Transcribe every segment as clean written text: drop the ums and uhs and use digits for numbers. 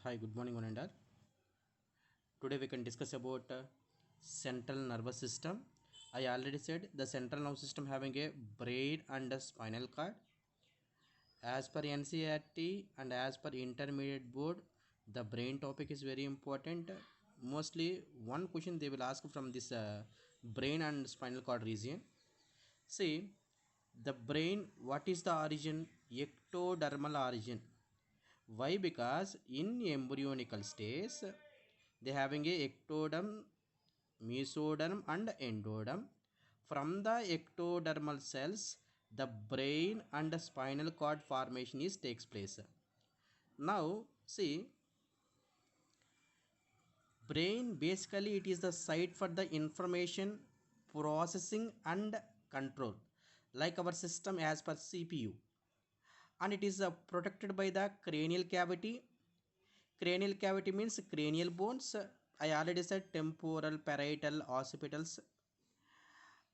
Hi, good morning, one and all. Today we can discuss about central nervous system. I already said the central nervous system having a brain and a spinal cord. As per NCERT and as per intermediate board, the brain topic is very important. Mostly one question they will ask from this brain and spinal cord region. See, the brain, what is the origin? Ectodermal origin. Why? Because in embryonical stage, they having a ectoderm, mesoderm, and endoderm. From the ectodermal cells, the brain and the spinal cord formation is takes place. Now, see, brain basically it is the site for the information processing and control, like our system as per CPU, and it is protected by the cranial cavity. Cranial cavity means cranial bones. I already said temporal, parietal, occipitals,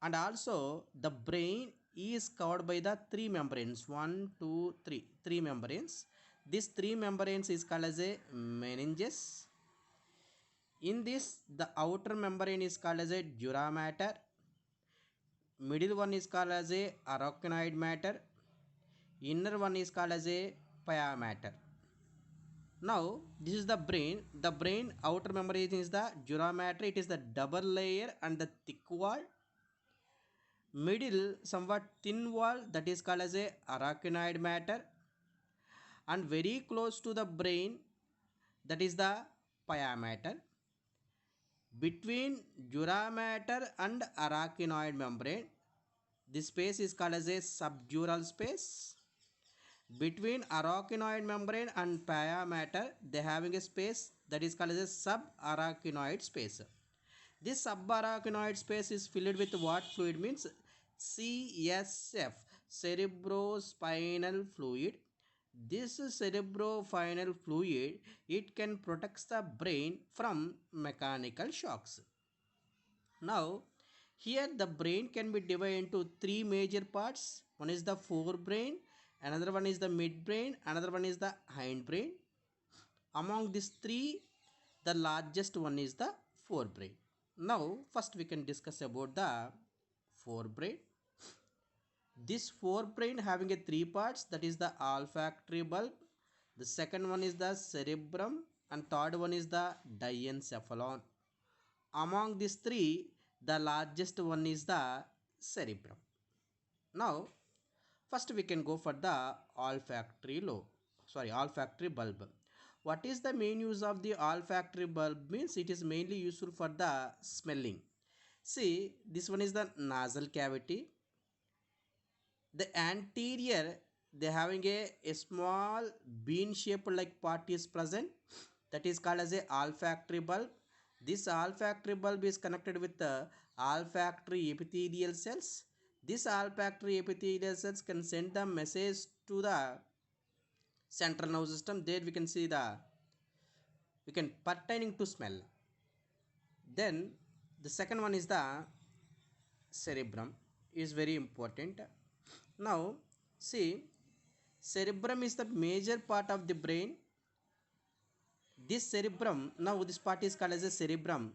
and also the brain is covered by the three membranes. One, two, three. Three membranes. These three membranes is called as a meninges. In this, the outer membrane is called as a dura mater. Middle one is called as a arachnoid matter. Inner one is called as a pia matter. Now, this is the brain. The brain outer membrane is the dura mater. It is the double layer and the thick wall. Middle, somewhat thin wall, that is called as a arachnoid matter. And very close to the brain, that is the pia mater. Between dura mater and arachnoid membrane, this space is called as a subdural space. Between arachnoid membrane and pia mater, they having a space that is called as a subarachnoid space. This subarachnoid space is filled with what fluid means CSF, cerebrospinal fluid. This cerebrospinal fluid, it can protect the brain from mechanical shocks. Now, here the brain can be divided into three major parts. One is the forebrain, another one is the midbrain, another one is the hindbrain. Among these three, the largest one is the forebrain. Now, first we can discuss about the forebrain. This forebrain having a three parts, that is the olfactory bulb. The second one is the cerebrum, and third one is the diencephalon. Among these three, the largest one is the cerebrum. Now, first we can go for the olfactory bulb. What is the main use of the olfactory bulb? Means it is mainly useful for the smelling. See, this one is the nasal cavity. The anterior, they having a small bean shaped like part is present, that is called as a olfactory bulb. This olfactory bulb is connected with the olfactory epithelial cells. This olfactory epithelial cells can send the message to the central nervous system. There we can see the, we can pertaining to smell. Then the second one is the cerebrum, is very important. Now see, cerebrum is the major part of the brain. This cerebrum, now this part is called as a cerebrum.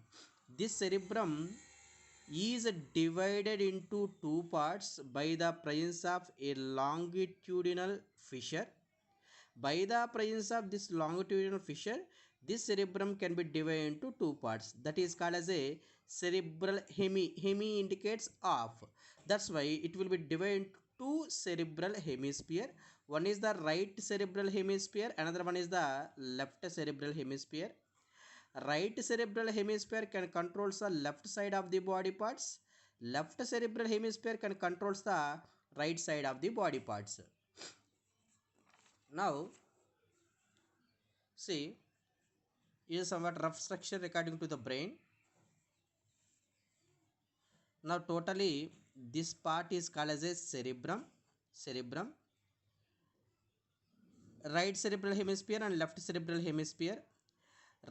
This cerebrum is divided into two parts by the presence of a longitudinal fissure. By the presence of this longitudinal fissure, this cerebrum can be divided into two parts, that is called as a cerebral hemi indicates off. That's why it will be divided into two cerebral hemisphere. One is the right cerebral hemisphere, another one is the left cerebral hemisphere. Right cerebral hemisphere can controls the left side of the body parts. Left cerebral hemisphere can controls the right side of the body parts. Now see, is somewhat rough structure according to the brain. Now totally this part is called as a cerebrum. Cerebrum, right cerebral hemisphere and left cerebral hemisphere.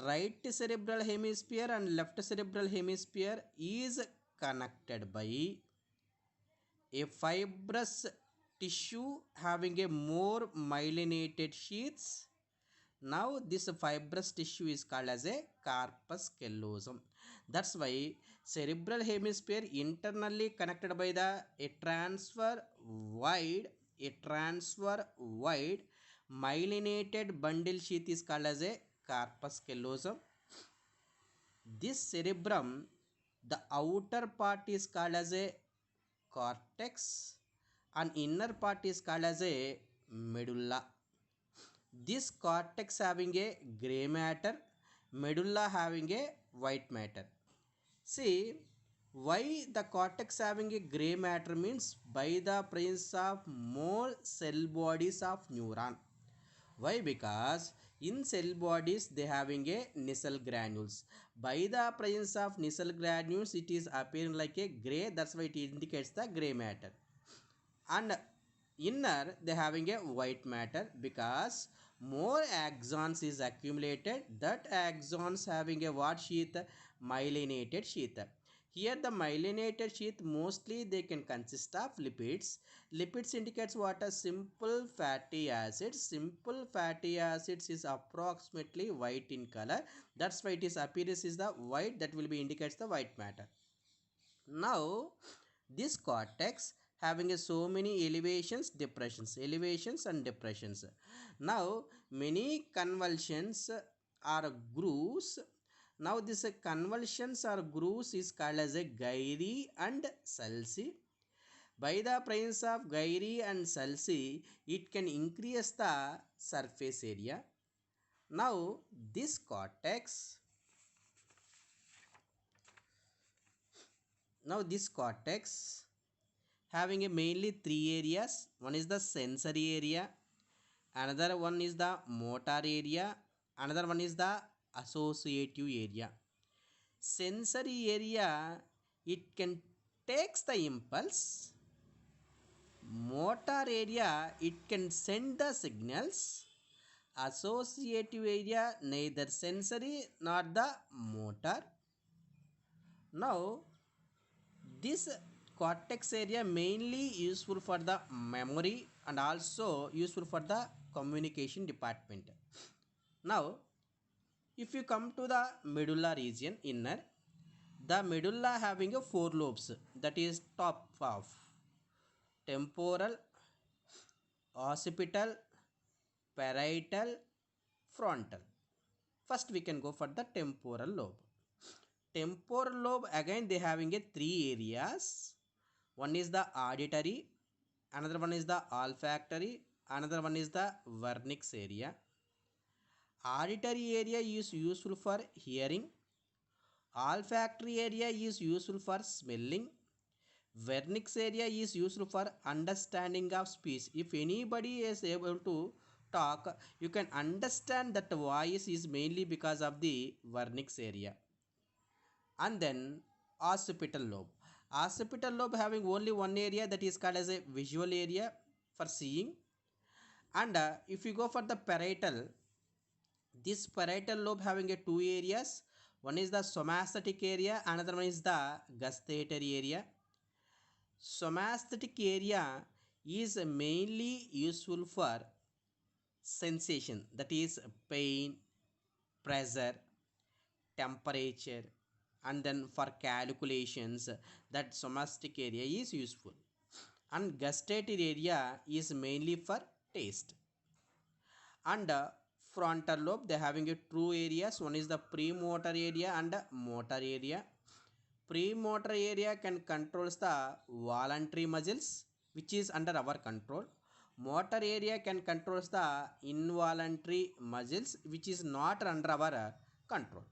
Right cerebral hemisphere and left cerebral hemisphere is connected by a fibrous tissue having a more myelinated sheaths. Now this fibrous tissue is called as a corpus callosum. That's why cerebral hemisphere internally connected by the wide a transfer wide myelinated bundle sheath is called as a corpus callosum. This cerebrum, the outer part is called as a cortex and inner part is called as a medulla. This cortex having a gray matter, medulla having a white matter. See, why the cortex having a gray matter means by the presence of more cell bodies of neuron. Why? Because in cell bodies they having a Nissl granules. By the presence of Nissl granules, it is appearing like a gray. That's why it indicates the gray matter. And inner they having a white matter because more axons is accumulated. That axons having a what sheath? Myelinated sheath. Here the myelinated sheath mostly they can consist of lipids. Lipids indicates what? A simple fatty acids. Simple fatty acids is approximately white in color. That's why it is appearance is the white, that will be indicates the white matter. Now this cortex having a so many elevations and depressions. Now many convulsions are grooves. Now this convulsions or grooves is called as a gyri and sulci. By the presence of gyri and sulci, it can increase the surface area. Now this cortex, having a mainly three areas. One is the sensory area, another one is the motor area, another one is the associative area. Sensory area, it can takes the impulse. Motor area, it can send the signals. Associative area, neither sensory nor the motor. Now this cortex area mainly useful for the memory and also useful for the communication department. Now if you come to the medulla region inner, the medulla having a four lobes, that is top of temporal, occipital, parietal, frontal. First we can go for the temporal lobe. Temporal lobe, again they having a three areas. One is the auditory, another one is the olfactory, another one is the vernix area. Auditory area is useful for hearing, olfactory area is useful for smelling, vernix area is useful for understanding of speech. If anybody is able to talk, you can understand that the voice is mainly because of the vernix area. And then occipital lobe. Occipital lobe having only one area, that is called as a visual area for seeing. And if you go for the parietal, this parietal lobe having a two areas. One is the somasthetic area, another one is the gustatory area. Somasthetic area is mainly useful for sensation, that is pain, pressure, temperature, and then for calculations, that somastic area is useful. And gustatory area is mainly for taste. And frontal lobe, they having a two areas. One is the premotor area and motor area. Premotor area can controls the voluntary muscles which is under our control. Motor area can controls the involuntary muscles which is not under our control.